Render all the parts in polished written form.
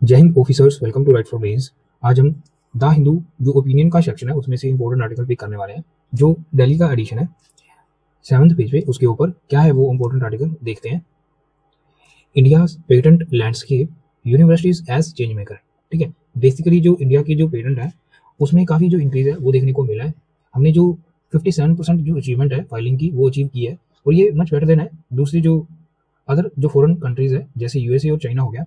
जय हिंद officers, welcome to write for mains. आज हम द हिंदू जो ओपिनियन का सेक्शन है उसमें से इंपॉर्टेंट आर्टिकल पिक करने वाले हैं। जो दिल्ली का एडिशन है 7th पेज पे, उसके ऊपर क्या है वो इंपॉर्टेंट आर्टिकल देखते हैं। India patent landscape universities as change maker. ठीक है, बेसिकली जो इंडिया की जो पेटेंट है उसमें काफ़ी जो इंक्रीज है वो देखने को मिला है। हमने जो 57% जो अचीवमेंट है फाइलिंग की वो अचीव की है, और ये मच बेटर देन है दूसरी जो अदर जो फॉरेन कंट्रीज है जैसे यूएसए और चाइना हो गया।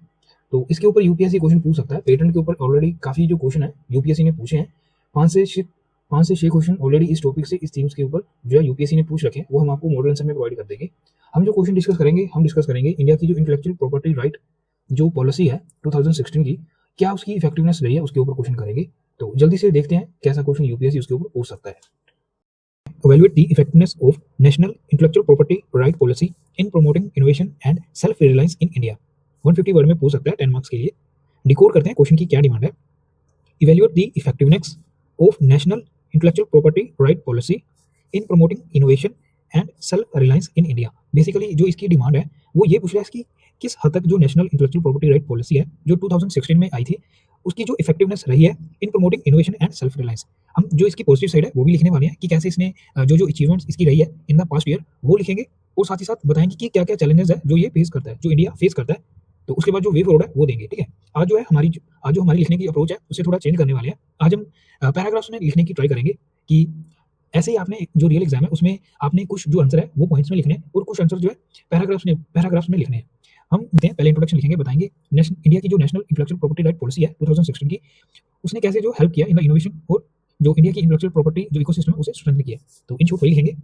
तो इसके ऊपर यूपीएससी क्वेश्चन पूछ सकता है। पेटेंट के ऊपर ऑलरेडी काफ़ी जो क्वेश्चन है यूपीएससी ने पूछे हैं। 5 से 6 क्वेश्चन ऑलरेडी इस टॉपिक से, इस थीम्स के ऊपर जो है यूपीएससी ने पूछ रखे हैं, वो हम आपको मॉडल आंसर में प्रोवाइड कर देंगे। हम जो क्वेश्चन डिस्कस करेंगे, हम डिस्कस करेंगे इंडिया की जो इंटेलेक्चुअल प्रॉपर्टी राइट जो पॉलिसी है 2016 की, क्या उसकी इफेक्टिवनेस रही है, उसके ऊपर क्वेश्चन करेंगे। तो जल्दी से देखते हैं कैसा क्वेश्चन यूपीएससी उसके ऊपर पूछ सकता है। Evaluate the effectiveness of national intellectual property right policy in promoting innovation and self-reliance in India। 150 word में पूछ सकता है 10 मार्क्स के लिए। डिकोड करते हैं क्वेश्चन की क्या डिमांड है। Evaluate the effectiveness of national intellectual property right policy in promoting innovation and self-reliance in India। Basically जो इसकी डिमांड है वो ये पूछ रहा है कि किस हद तक जो national intellectual property right policy है जो 2016 में आई थी उसकी जो इफेक्टिवनेस रही है इन promoting innovation and self reliance. हम जो इसकी पॉजिटिव साइड है वो भी लिखने वाले हैं कि कैसे इसने जो जो अचीवमेंट्स इसकी रही है इन द पास्ट ईयर वो लिखेंगे, और साथ ही साथ बताएंगे कि क्या क्या चैलेंजेस है जो ये फेस करता है, जो इंडिया फेस करता है। तो उसके बाद जो वे फॉरवर्ड है वो देंगे। ठीक है, आज जो हमारी लिखने की अप्रोच है उससे थोड़ा चेंज करने वाले हैं। आज हम पैराग्राफ्स में लिखने की ट्राई करेंगे कि ऐसे ही आपने जो रियल एग्जाम है उसमें आपने कुछ जो आंसर है वो पॉइंट्स में लिखने हैं और कुछ आंसर जो है पैराग्राफ्स में लिखने हैं। हम पहले इंट्रोडक्शन लिखेंगे, बताएंगे इंडिया की जो national intellectual property right policy है 2016 की, उसने कैसे जो हेल्प किया इन द इनोवेशन और जो इंडिया की इंटेलेक्चुअल प्रॉपर्टी जो इकोसिस्टम है उसे स्ट्रेंथन किया। तो इन शॉर्ट वही लिखेंगे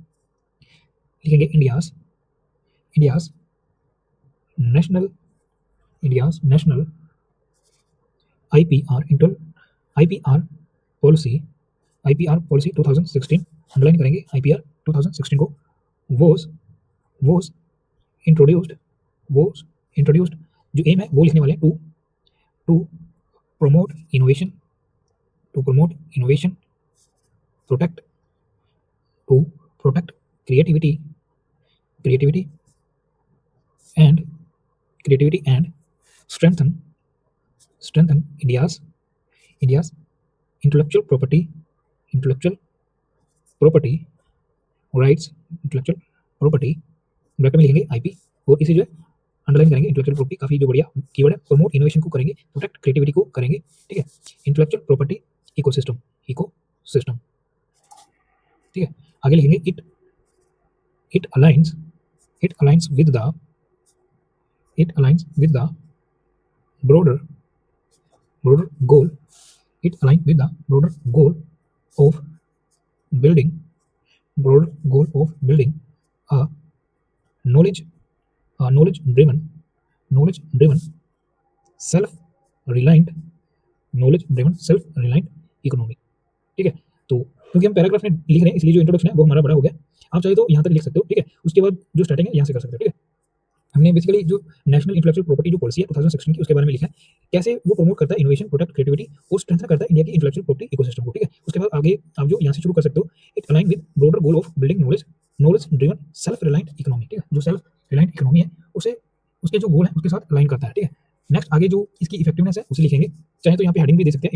India's India's national India's national IPR inter IPR policy IPR policy 2016 underline करेंगे। आईपीआर 2016 को was was introduced was introduced, जो एम है वो लिखने वाले हैं to promote innovation to promote innovation protect to protect creativity creativity and creativity and strengthen India's intellectual property rights intellectual property bracket में लिखेंगे आईपी, और इसे जो है अंडरलाइन करेंगे। इंटेलेक्चुअल प्रॉपर्टी काफी जो बढ़िया कीवर्ड है। प्रमोट इनोवेशन को करेंगे, प्रोटेक्ट क्रिएटिविटी को करेंगे। ठीक है, इंटेलेक्चुअल प्रॉपर्टी इकोसिस्टम। ठीक है, आगे लिखेंगे it aligns it aligns with the broader goal it aligns with the broader goal of building a knowledge knowledge driven self reliant economy. ठीक है, तो क्योंकि हम पैराग्राफ में लिख रहे हैं इसलिए जो इंट्रोडक्शन है वो हमारा बड़ा हो गया। आप चाहे तो यहाँ तक लिख सकते हो। ठीक है, उसके बाद जो स्टार्टिंग है यहाँ से कर सकते हो। ठीक है, हमने बेसिकली जो नेशनल इंटेलेक्चुअल प्रॉपर्टी जो पॉलिसी है 2016 की उसके बारे में लिखा है, कैसे वो प्रमोट करता है इनोवेशन, प्रोटेक्ट क्रिएटिविटी और स्ट्रेंथन करता है इंडिया की इंटेलेक्चुअल प्रॉपर्टी इकोसिस्टम को। ठीक है, उसके बाद आगे आप जो यहाँ से शुरू कर सकते हो, it align with broader goal of building knowledge driven self reliant economy. ठीक है, जो सेल्फ रिलायंट इकोनॉमी है उसे उसके जो गोल है उसके साथ अलाइन करता है। ठीक है, नेक्स्ट आगे जो इसकी इफेक्टिवनेस है उसे लिखेंगे, चाहे तो यहाँ पे हेडिंग भी दे सकते हैं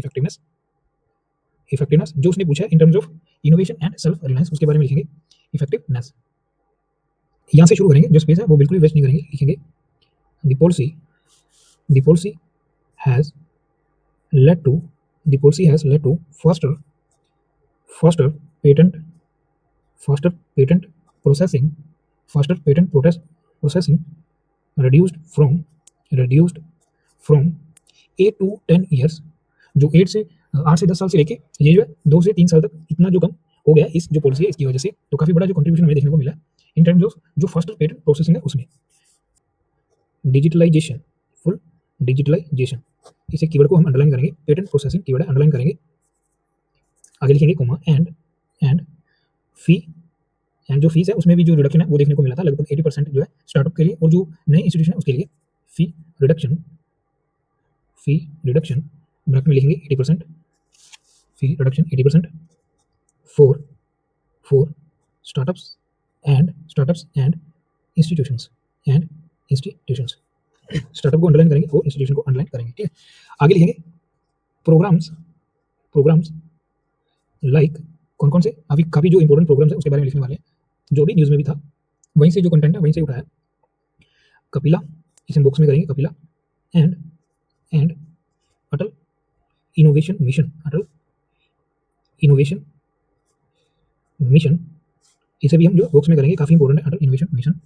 इफेक्टिवनेस जो उसने पूछा है in terms of innovation and self reliance, उसके बारे में लिखेंगे इफेक्टिवनेस। यहाँ से शुरू करेंगे, जो स्पेस है वो बिल्कुल वेस्ट नहीं करेंगे, लिखेंगे the policy has led to faster patent processing processing reduced from 8 to 10 years। जो 8 से 10 साल से लेके ये जो है 2 से 3 साल तक इतना जो कम हो गया इस जो पॉलिसी है इसकी वजह से। तो काफी बड़ा जो कंट्रीब्यूशन हमें देखने को मिला इन टर्म्स ऑफ जो फास्टर पेटेंट प्रोसेसिंग है उसमें। डिजिटलाइजेशन, फुल डिजिटलाइजेशन, इसे कीवर्ड को हम अंडरलाइन करेंगे। पेटेंट प्रोसेसिंग कीवर्ड है, अंडरलाइन करेंगे। आगे लिखेंगे कोमा एंड फी, एंड जो फीस है उसमें भी जो रिडक्शन है वो देखने को मिला था लगभग 80% जो है स्टार्टअप के लिए और जो नए इंस्टीट्यूशन है उसके लिए फी रिडक्शन ब्रैकेट में लिखेंगे 80%, fee reduction 80% for startups and institutions startup को अंडरलाइन करेंगे और इंस्टीट्यूशन को अंडरलाइन करेंगे, ठीक है। आगे लिखेंगे प्रोग्राम्स, प्रोग्राम्स लाइक कौन कौन से, अभी काफी जो इंपॉर्टेंट प्रोग्राम्स है उसके बारे में लिखने वाले हैं, जो भी न्यूज में भी था वहीं से जो कंटेंट है वहीं से उठाया। कपिला, इसे बॉक्स में करेंगे Kapila and Atal innovation mission, Atal innovation mission, इसे भी हम जो बॉक्स में करेंगे, काफी इंपॉर्टेंट है। Atal innovation mission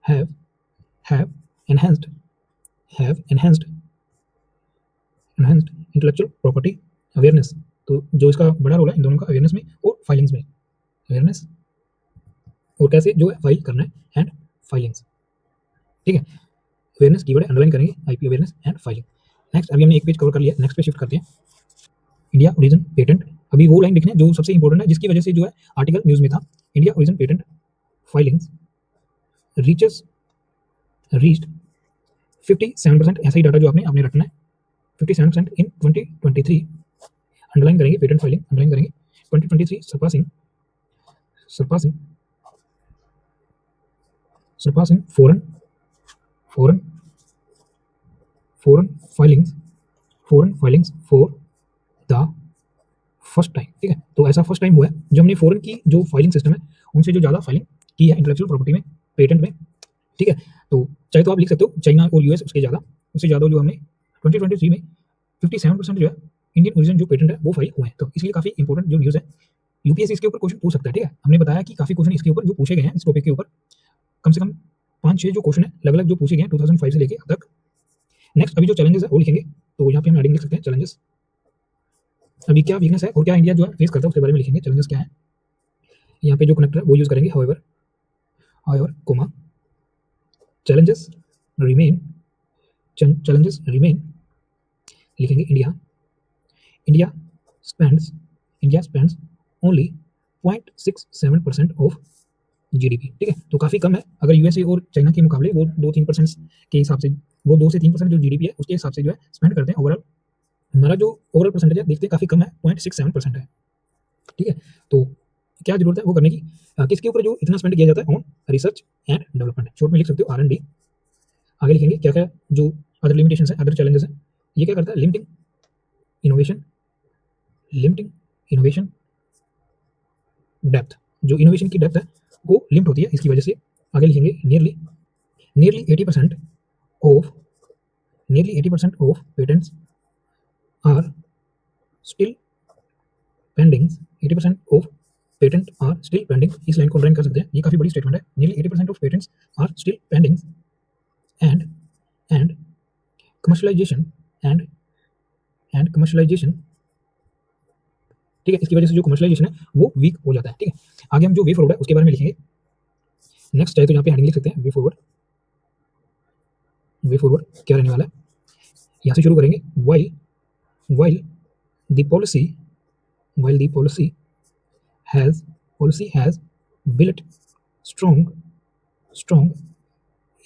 have have enhanced have enhanced enhanced intellectual property awareness, तो जो इसका बड़ा रोल है इन दोनों का, अवेयरनेस में और फाइलिंग्स में, अवेयरनेस और कैसे जो है फाइल करना है एंड फाइलिंग्स, ठीक है। अवेयरनेस कीवर्ड अंडरलाइन करेंगे, IP awareness and filing. Next, अभी हमने एक पेज कवर कर लिया, नेक्स्ट पे शिफ्ट करते हैं। इंडिया ओरिजिन पेटेंट, अभी वो लाइन लिखना है जो सबसे इंपॉर्टेंट है, जिसकी वजह से जो है आर्टिकल न्यूज में था। India origin patent filings reached 57%, ऐसा ही डाटा जो आपने रखना है, 57% इन 2023, अंडरलाइन करेंगे पेटेंट फाइलिंग, अंडरलाइन करेंगे 2023 surpassing foreign filings for the first time, ठीक है। तो ऐसा फर्स्ट टाइम हुआ है जो हमने फॉरेन की जो फाइलिंग सिस्टम है उनसे जो ज़्यादा फाइलिंग की है इंटेलेक्चुअल प्रॉपर्टी में, पेटेंट में, ठीक है। तो चाहे तो आप लिख सकते हो चाइना और यूएस उससे ज़्यादा जो हमने 2023 में 57% जो है इंडियन ओरिजिन जो पेटेंट है वो फाइल हुए हैं। तो इसलिए काफ़ी इंपॉर्टेंट जो न्यूज़ है, यूपीएससी इसके ऊपर क्वेश्चन पूछ सकता है, ठीक है। हमने बताया कि काफ़ी क्वेश्चन इसके ऊपर जो पूछे गए हैं, इस टॉपिक के ऊपर कम से कम 5-6 जो क्वेश्चन है अलग अलग जो पूछे गए हैं 2005 से लेके अब तक। नेक्स्ट, अभी जो चैलेंजेस है वो लिखेंगे, तो यहाँ पे हम हेडिंग लिख सकते हैं चैलेंजेस, अभी क्या वीकनेस है और क्या इंडिया जो है फेस करता है उसके बारे में लिखेंगे। चैलेंजेस क्या है, यहाँ पे जो कनेक्टर है वो यूज करेंगे, हाउएवर कोमा चैलेंजेस रिमेन लिखेंगे। India spends only 0.67% of GDP, ठीक है। तो काफी कम है, अगर यूएसए और चाइना के मुकाबले वो 2-3% के हिसाब से, वो 2 से 3% जो जीडीपी है उसके हिसाब से जो है स्पेंड करते हैं। ओवरऑल हमारा जो ओवरऑल परसेंटेज है देखते काफी कम है, 0.67% है, ठीक है। तो क्या जरूरत है वो करने की, किसके ऊपर जो इतना स्पेंड किया जाता है, on research and development, short में लिख सकते हो R&D। आगे लिखेंगे क्या क्या जो अदर लिमिटेशंस है, अदर चैलेंजेस है, ये क्या करता है, लिमिटिंग इनोवेशन डेप्थ, जो इनोवेशन की डेप्थ है वो लिमिट होती है इसकी वजह से। आगे लिखेंगे nearly 80% of patents are still pending, 80% of patent are still pending, इस लाइन को अंडरलाइन कर सकते हैं, ये काफी बड़ी स्टेटमेंट है। Nearly 80% of patents are still pending and commercialization ठीक है, इसकी वजह से जो कमर्शियलाइजेशन है वो वीक हो जाता है, ठीक है। आगे हम जो वे फॉरवर्ड है उसके बारे में लिखेंगे। नेक्स्ट चाहे तो यहाँ पे हेडिंग लिख सकते हैं, वे फॉरवर्ड क्या रहने वाला है, यहाँ से शुरू करेंगे। while the policy has built strong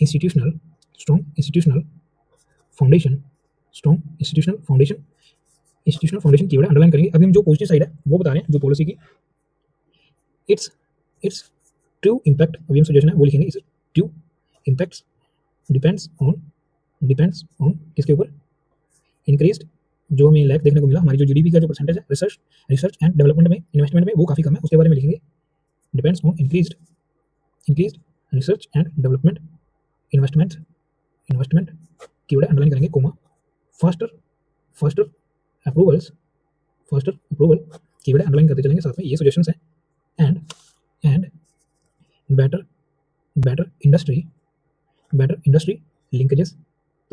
institutional foundation, keyword underline करेंगे। अभी हम जो पॉजिटिव साइड है वो बता रहे हैं जो पॉलिसी की, इट्स ट्रू इम्पैक्ट, अभी हम सजेशन है वो लिखेंगे, it's true impacts depends on किसके ऊपर, इंक्रीज्ड, जो हमें लैक देखने को मिला, हमारी जो जीडीपी का जो परसेंटेज है रिसर्च एंड डेवलपमेंट में, इन्वेस्टमेंट में वो काफी कम है, उसके बारे में लिखेंगे। Depends on increased research and development investment keyword underline करेंगे, comma faster approval keyword underline करते चलेंगे साथ में, ये सजेशंस हैं। एंड बेटर इंडस्ट्री लिंकेजेस,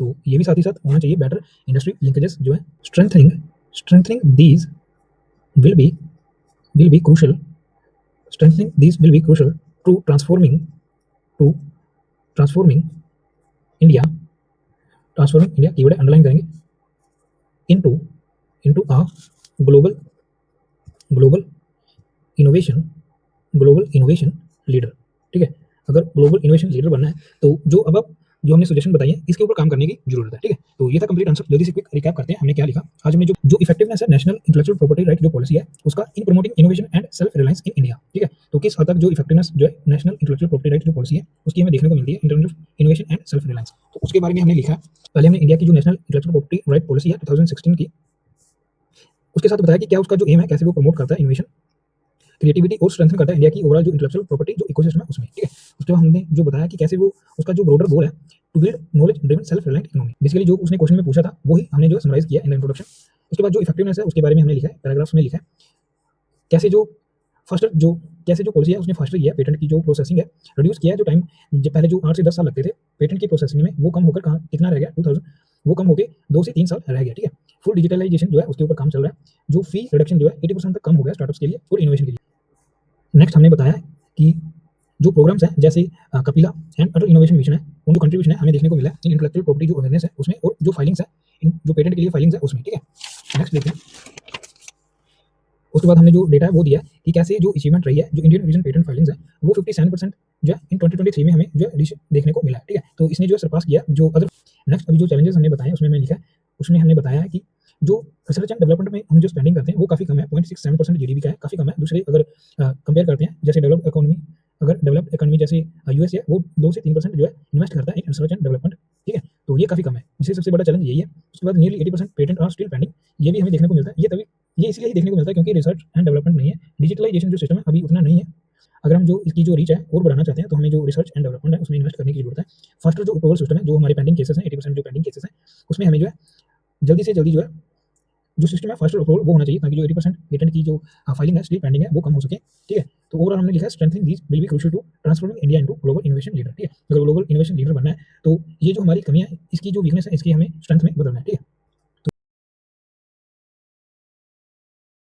तो ये भी साथ ही साथ होना चाहिए, बेटर इंडस्ट्री लिंकेजेस जो है, strengthening these will be crucial to transforming India keyword underline करेंगे, into a global innovation leader, ठीक है। अगर ग्लोबल इनोवेशन लीडर बनना है तो जो अब जो हमने सजेशन बताई है इसके ऊपर काम करने की जरूरत है। ठीक है, तो ये था कंप्लीट आंसर। जल्दी से क्विक रिकैप करते हैं हमने क्या लिखा। आज हमने जो इफेक्टिवनेस है नेशनल इंटेलेक्चुअल प्रॉपर्टी राइट जो पॉलिसी है उसका इन promoting innovation and self reliance in India. ठीक है, तो किस हद तक जो इफेक्टिवनेस जो है नेशनल इंटेलेक्चुअल प्रॉपर्टी राइट जो पॉलिसी है उसकी हमें देखने को मिलती है in terms of innovation and self reliance, तो उसके बारे में हमने लिखा है। पहले हमने इंडिया की जो national intellectual property right policy है 2016 की, उसके साथ बताया कि क्या उसका जो एम है, कैसे वो प्रमोट करता है इनोवेशन, क्रिएटिविटी और स्ट्रेंथन करता है इंडिया की ओवरऑल जो इंटेलेक्चुअल प्रॉपर्टी जो इकोसिस्टम है उसमें। ठीक है, उसके बाद हमने जो बताया कि कैसे वो उसका जो ब्रॉडर गोल है to build knowledge driven self reliant economy. Basically जो उसने क्वेश्चन में पूछा था वही हमने जो समराइज किया इन द इंट्रोडक्शन। उसके बाद जो इफेक्टिवनेस है उसके बारे में हमने लिखा है, पैराग्राफ्स में लिखा है कैसे जो कैसे जो पॉलिसी है उसने फास्टर किया पेटेंट की जो प्रोसेसिंग है, रिड्यूस किया है जो टाइम पहले जो 8 से 10 साल लगते थे पेटेंट की प्रोसेसिंग में वो कम होकर कहाँ कितना रह गया 2000 वो कम होकर 2 से 3 साल रह गया। ठीक है, फुल डिजिटलाइजेशन जो है उसके ऊपर काम चल रहा है, जो फी रिडक्शन जो है 80% तक कम हो गया स्टार्टअप्स के लिए और इनोवेशन के लिए। नेक्स्ट हमने बताया कि जो प्रोग्राम्स हैं जैसे Kapila and Atal innovation mission है उनको कंट्रीब्यूशन है हमें देखने को मिला है इन इंटेलेक्चुअल प्रॉपर्टी जो अवेयरनेस है उसमें और जो फाइलिंग्स है इन जो पेटेंट के लिए फाइलिंग्स है उसमें। ठीक है, नेक्स्ट देखते हैं। उसके बाद हमने जो डेटा है वो दिया कि कैसे जो अचीवमेंट रही है जो इंडियन रीजन पेटेंट फाइलिंग्स है वो 57% जो है इन 2023 में हमें जो है देखने को मिला है। ठीक है, तो इसने जो है सरपास किया जो अदर। नेक्स्ट अभी जो चैलेंजेस हमने बताए उसमें मैंने लिखा है, उसमें हमने बताया है कि जो रिसर्च एंड डेवलपमेंट में हम जो स्पेंडिंग करते हैं वो काफ़ी कम है, 0.67% जीडीपी का है, काफ़ी कम है। दूसरे अगर कंपेयर करते हैं जैसे डेवलप्ड इकोनॉमी जैसे यूएस है वो 2 से 3% जो है इन्वेस्ट करता है इन रिसर्च एंड डेवलपमेंट। ठीक है, तो ये काफ़ी कम है, जिससे सबसे बड़ा चैलेंज यही है। उसके बाद nearly 80% patent are still pending, ये भी हमें देखने को मिलता है। ये इसलिए ही देखने को मिलता है क्योंकि रिसर्च एंड डेवलपमेंट नहीं है, डिजिटलाइजेशन जो सिस्टम है अभी उतना नहीं है। अगर हम जो इसकी जो रीच है और बढ़ाना चाहते हैं तो हमें जो रिसर्च एंड डेवलपमेंट है उसमें इन्वेस्ट करने की जरूरत है। फास्टर जो अप्रूवल सिस्टम है जो हमारे पेंडिंग केसेस हैं 80% जो पेंडिंग केसेस हैं उसमें हमें जो है जल्दी से जल्दी जो है जो सिस्टम है फास्टर अप्रूवल वो होना चाहिए ताकि जो 80% पेटेंट की जो फाइलिंग है स्टिल पेंडिंग है वो कम हो सके। ठीक है, तो ओवरऑल हमने लिखा है strengthening these will be crucial to transforming India into global innovation leader. ठीक है, अगर ग्लोबल इनोवेशन लीडर बनना है तो ये जो हमारी कमियां है इसकी जो वीकनेस है इसकी हमें स्ट्रेंथ में बदलना है। ठीक है,